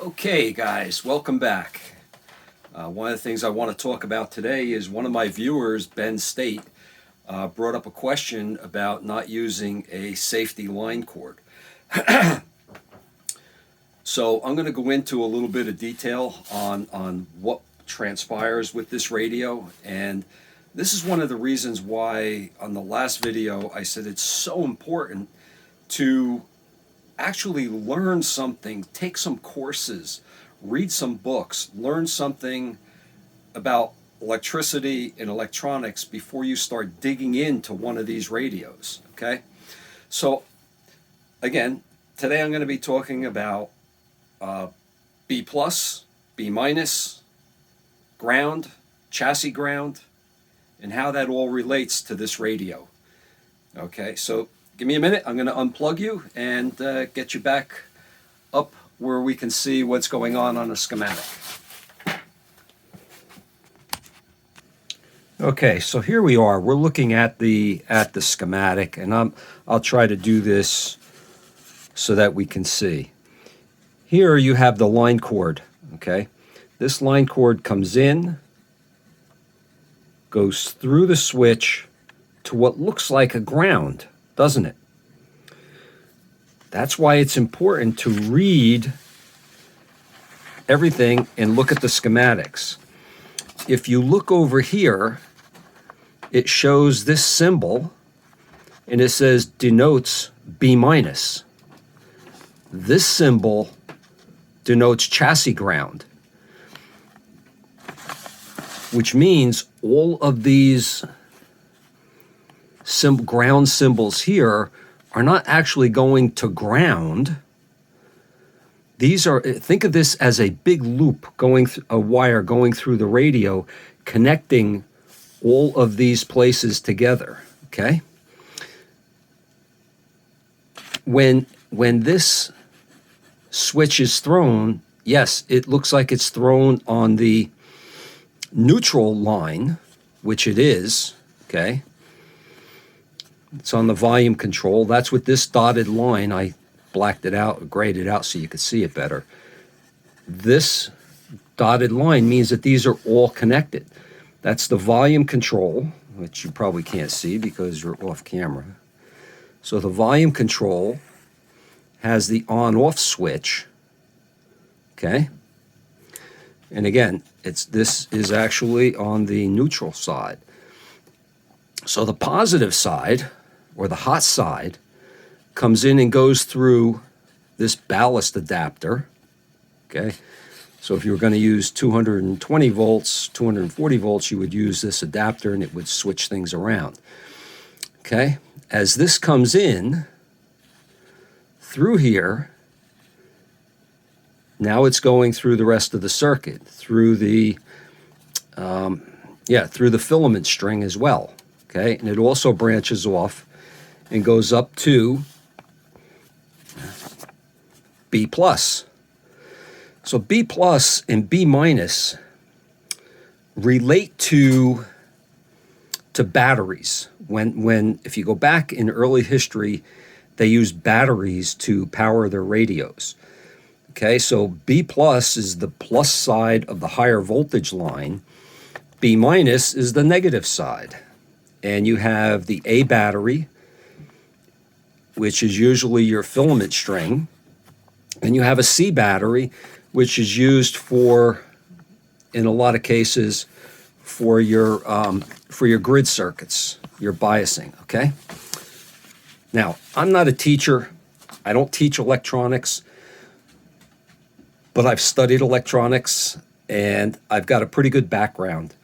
Okay, guys, welcome back. One of the things I want to talk about today is one of my viewers, Ben State, brought up a question about not using a safety line cord. So I'm going to go into a little bit of detail on what transpires with this radio, and this is one of the reasons why on the last video I said it's so important to actually learn something, take some courses, read some books, learn something about electricity and electronics before you start digging into one of these radios, okay? So again, today I'm going to be talking about B plus, B minus, ground, chassis ground, and how that all relates to this radio. Okay, so give me a minute. I'm going to unplug you and get you back up where we can see what's going on a schematic. Okay, so here we are. We're looking at the schematic, and I'll try to do this so that we can see. Here you have the line cord. Okay, this line cord comes in, goes through the switch to what looks like a ground, doesn't it? That's why it's important to read everything and look at the schematics. If you look over here, it shows this symbol, and it says denotes B minus. This symbol denotes chassis ground, which means all of these ground symbols here are not actually going to ground. These are, think of this as a big loop a wire going through the radio, connecting all of these places together, okay? When this switch is thrown, yes, it looks like it's thrown on the neutral line, which it is, okay? It's on the volume control. That's what this dotted line, I blacked it out, grayed it out so you could see it better. This dotted line means that these are all connected. That's the volume control, which you probably can't see because you're off camera. So the volume control has the on-off switch, okay? And again, this is actually on the neutral side. So the positive side, or the hot side, comes in and goes through this ballast adapter, okay? So if you were going to use 220 volts, 240 volts, you would use this adapter and it would switch things around, okay? As this comes in through here, now it's going through the rest of the circuit, through the through the filament string as well, okay? And it also branches off and goes up to B plus. So B plus and B minus relate to batteries. When if you go back in early history, they used batteries to power their radios. Okay, so B plus is the plus side of the higher voltage line. B minus is the negative side. And you have the A battery, which is usually your filament string. And you have a C battery, which is used for, in a lot of cases, for your grid circuits, your biasing, okay? Now, I'm not a teacher. I don't teach electronics, but I've studied electronics and I've got a pretty good background.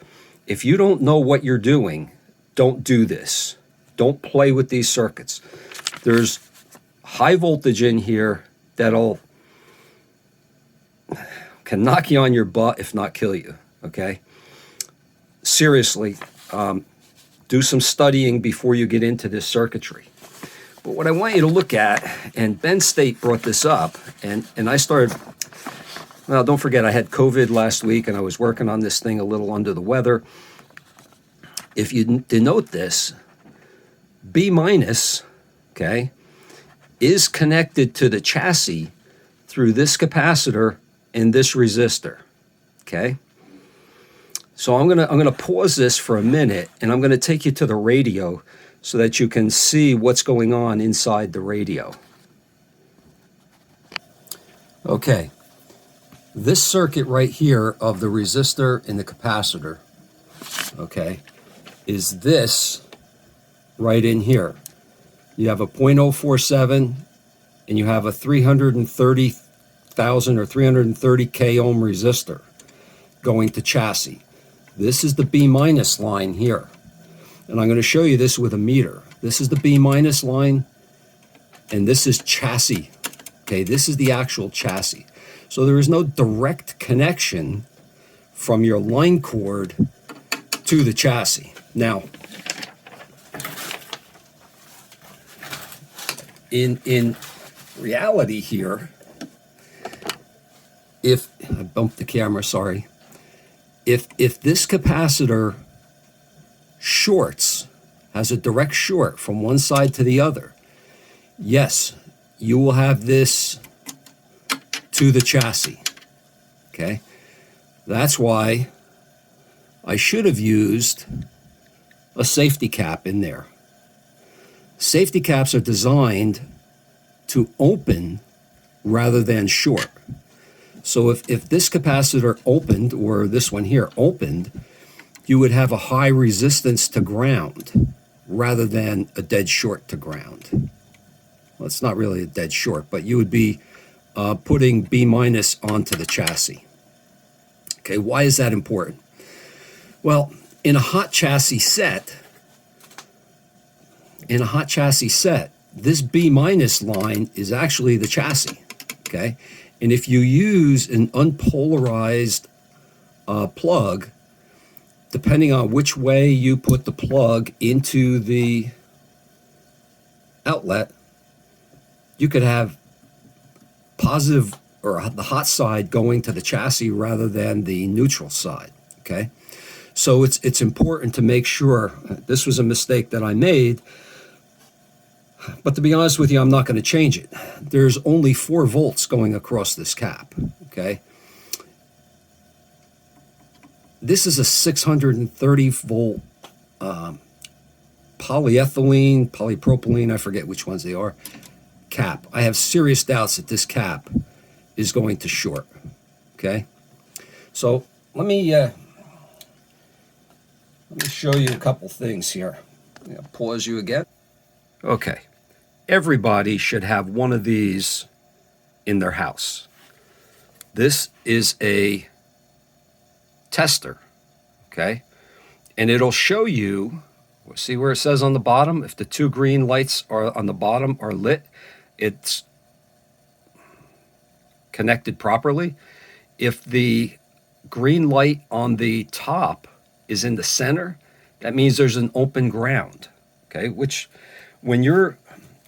If you don't know what you're doing, don't do this. Don't play with these circuits. There's high voltage in here that'll can knock you on your butt, if not kill you, okay? Seriously, do some studying before you get into this circuitry. But what I want you to look at, and Ben State brought this up, and I started, well, don't forget I had COVID last week and I was working on this thing a little under the weather. If you denote this, B minus, okay, is connected to the chassis through this capacitor and this resistor. Okay. So I'm gonna pause this for a minute, and I'm gonna take you to the radio so that you can see what's going on inside the radio. Okay, this circuit right here of the resistor and the capacitor, okay, is this right in here. You have a 0.047 and you have a 330,000 or 330K ohm resistor going to chassis. This is the B minus line here. And I'm going to show you this with a meter. This is the B minus line, and this is chassis. Okay, this is the actual chassis. So there is no direct connection from your line cord to the chassis. Now, in reality here, if I bumped the camera, sorry. If this capacitor shorts, has a direct short from one side to the other, yes, you will have this to the chassis. Okay, that's why I should have used a safety cap in there. Safety caps are designed to open rather than short. So if this capacitor opened, or this one here opened, you would have a high resistance to ground rather than a dead short to ground. Well, it's not really a dead short, but you would be putting B minus onto the chassis. Okay, why is that important? Well, in a hot chassis set, this B minus line is actually the chassis. Okay, and if you use an unpolarized plug, depending on which way you put the plug into the outlet, you could have positive or the hot side going to the chassis rather than the neutral side. Okay, so it's important to make sure. This was a mistake that I made, but to be honest with you, I'm not going to change it. There's only 4 volts going across this cap. Okay, this is a 630 volt polyethylene, polypropylene, I forget which ones they are, cap. I have serious doubts that this cap is going to short. Okay, so let me show you a couple things here. I'll pause you again. Okay, everybody should have one of these in their house. This is a tester, okay, and it'll show you, see where it says on the bottom, if the 2 green lights are on the bottom are lit, it's connected properly. If the green light on the top is in the center, that means there's an open ground. Okay, which when you're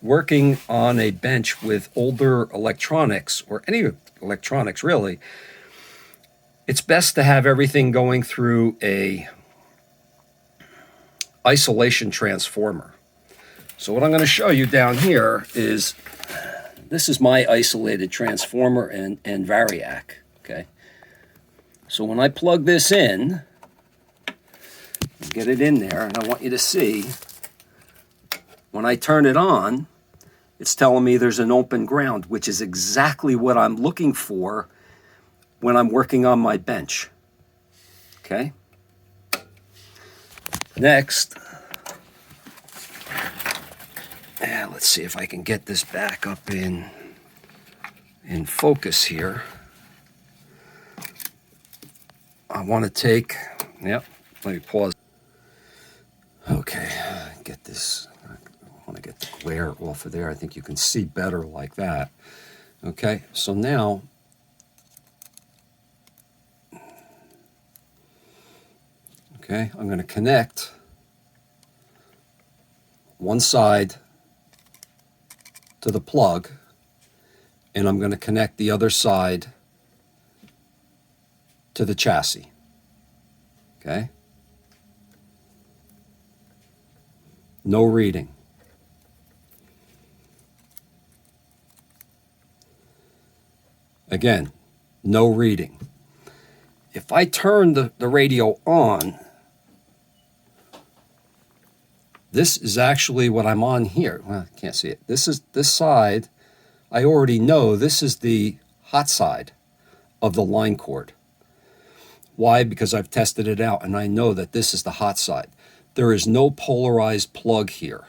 working on a bench with older electronics, or any electronics really, it's best to have everything going through a isolation transformer. So what I'm going to show you down here is, this is my isolated transformer and variac. Okay, so when I plug this in, get it in there, and I want you to see, when I turn it on, it's telling me there's an open ground, which is exactly what I'm looking for when I'm working on my bench. Okay, next, let's see if I can get this back up in focus here. I want to take, yep, let me pause. Okay, get this, I want to get the glare off of there. I think you can see better like that. Okay, so now, okay, I'm going to connect one side to the plug, and I'm going to connect the other side to the chassis. Okay? No reading. Again, no reading. If I turn the radio on, this is actually what I'm on here. Well, I can't see it. This side. I already know this is the hot side of the line cord. Why? Because I've tested it out and I know that this is the hot side. There is no polarized plug here.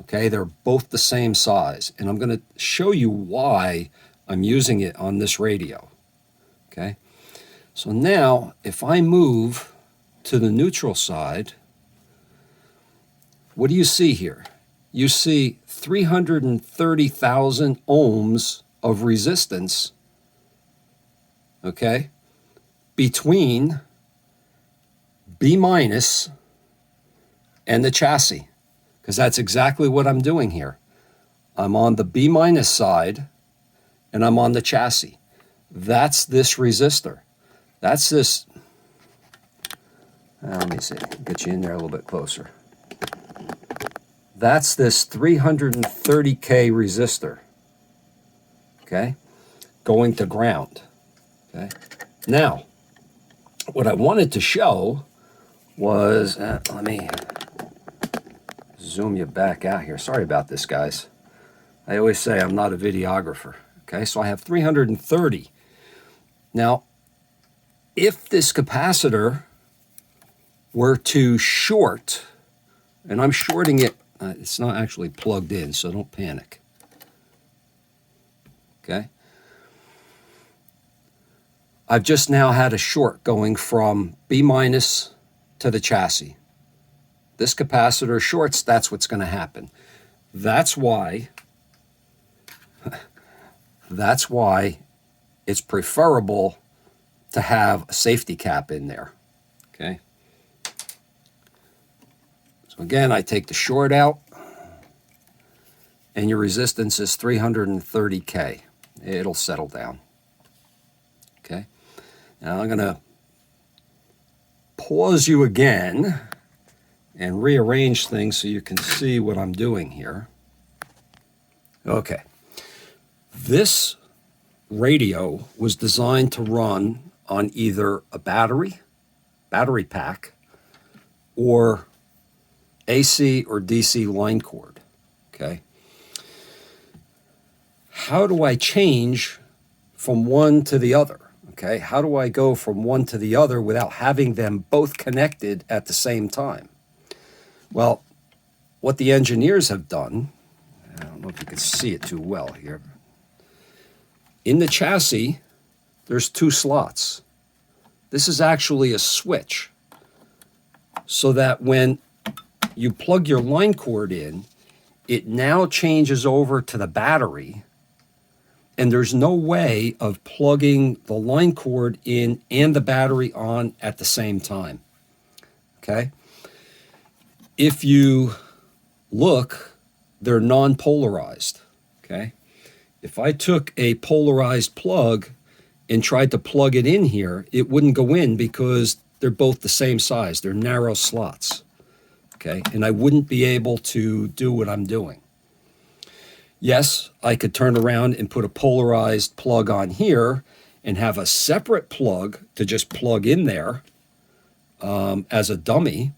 Okay, they're both the same size. And I'm going to show you why I'm using it on this radio. Okay, so now if I move to the neutral side, what do you see here? You see 330,000 ohms of resistance, okay, between B minus and the chassis, because that's exactly what I'm doing here. I'm on the B minus side and I'm on the chassis. That's this resistor. That's this. Let me see, get you in there a little bit closer. That's this 330K resistor, okay, going to ground, okay. Now, what I wanted to show was, let me zoom you back out here. Sorry about this, guys. I always say I'm not a videographer, okay. So I have 330. Now, if this capacitor were to short, and I'm shorting it, it's not actually plugged in, so don't panic. Okay. I've just now had a short going from B minus to the chassis. This capacitor shorts, that's what's going to happen. That's why it's preferable to have a safety cap in there. Okay. Again, I take the short out, and your resistance is 330K. It'll settle down. Okay. Now I'm going to pause you again and rearrange things so you can see what I'm doing here. Okay. This radio was designed to run on either a battery pack, or AC or DC line cord, okay? How do I change from one to the other, okay? How do I go from one to the other without having them both connected at the same time? Well, what the engineers have done, I don't know if you can see it too well here. In the chassis, there's 2 slots. This is actually a switch, so that when you plug your line cord in, it now changes over to the battery, and there's no way of plugging the line cord in and the battery on at the same time, okay? If you look, they're non-polarized, okay? If I took a polarized plug and tried to plug it in here, it wouldn't go in because they're both the same size. They're narrow slots. Okay, and I wouldn't be able to do what I'm doing. Yes, I could turn around and put a polarized plug on here and have a separate plug to just plug in there as a dummy,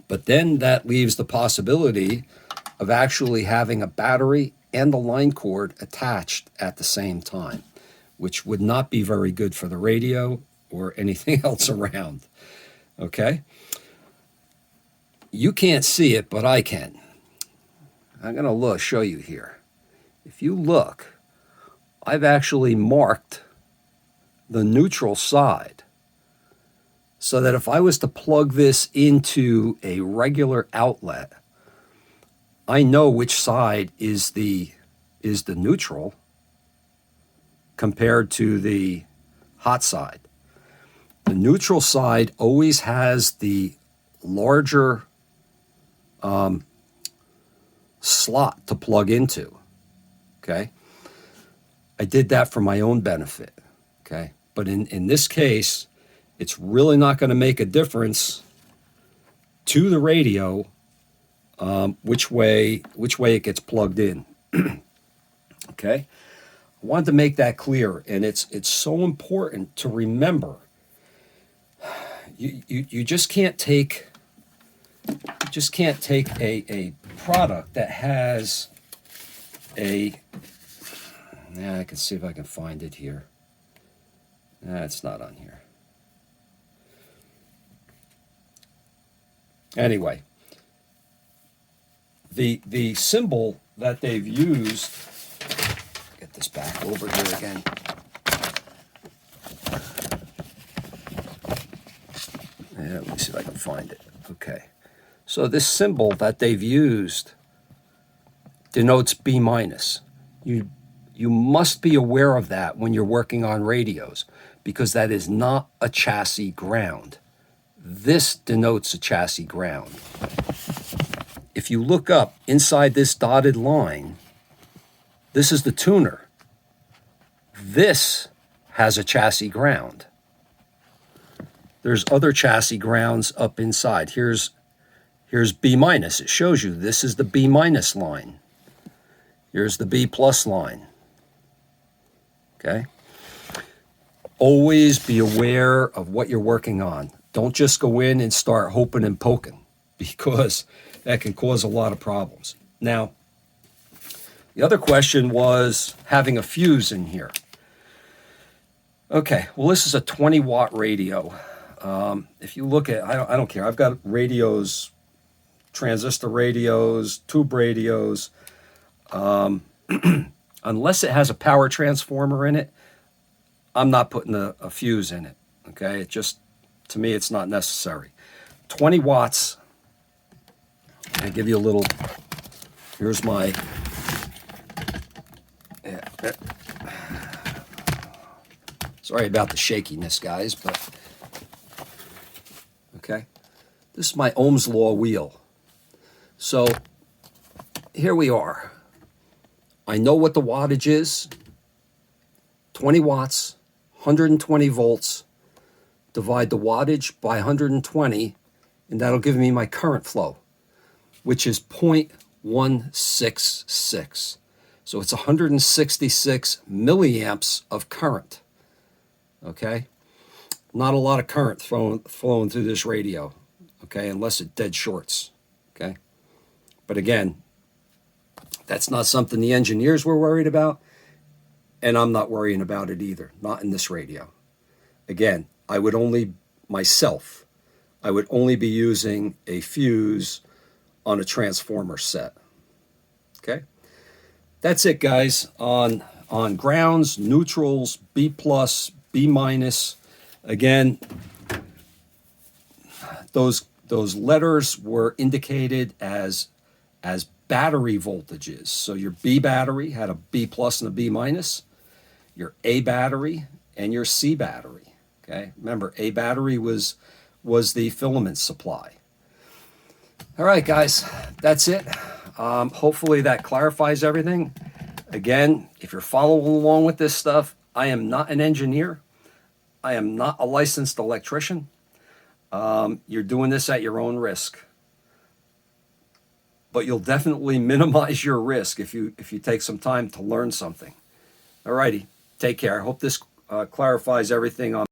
but then that leaves the possibility of actually having a battery and the line cord attached at the same time, which would not be very good for the radio or anything else around, okay? You can't see it, but I can. I'm going to show you here. If you look, I've actually marked the neutral side so that if I was to plug this into a regular outlet, I know which side is the neutral compared to the hot side. The neutral side always has the larger slot to plug into, okay? I did that for my own benefit, okay? But in this case, it's really not going to make a difference to the radio which way it gets plugged in, okay? wanted to make that clear, and it's so important to remember. You just can't take a product that has a, I can see if I can find it here. It's not on here. Anyway, the symbol that they've used, get this back over here again. Let me see if I can find it. Okay. So this symbol that they've used denotes B minus. You must be aware of that when you're working on radios, because that is not a chassis ground. This denotes a chassis ground. If you look up inside this dotted line, this is the tuner. This has a chassis ground. There's other chassis grounds up inside. Here's B minus. It shows you this is the B minus line. Here's the B plus line. Okay? Always be aware of what you're working on. Don't just go in and start hoping and poking, because that can cause a lot of problems. Now, the other question was having a fuse in here. Okay, well, this is a 20-watt radio. If you look at, I don't care. I've got radios, transistor radios, tube radios. Unless it has a power transformer in it, I'm not putting a fuse in it. Okay, it just, to me, it's not necessary. 20 watts. I'll give you a little. Here's my. Sorry about the shakiness, guys, but. Okay, this is my Ohm's Law wheel. So here we are. I know what the wattage is. 20 watts, 120 volts. Divide the wattage by 120, and that'll give me my current flow, which is 0.166. So it's 166 milliamps of current. Okay? Not a lot of current flowing through this radio, okay, unless it dead shorts, okay? But again, that's not something the engineers were worried about, and I'm not worrying about it either, not in this radio. Again, I would only be using a fuse on a transformer set, okay? That's it, guys, on grounds, neutrals, B plus, B minus. Again, those letters were indicated as battery voltages. So your B battery had a B plus and a B minus, your A battery and your C battery. Okay, remember, A battery was the filament supply. All right, guys, that's it. Hopefully that clarifies everything. Again, if you're following along with this stuff, I am not an engineer. I am not a licensed electrician. You're doing this at your own risk. But you'll definitely minimize your risk if you take some time to learn something. All righty, take care. I hope this clarifies everything on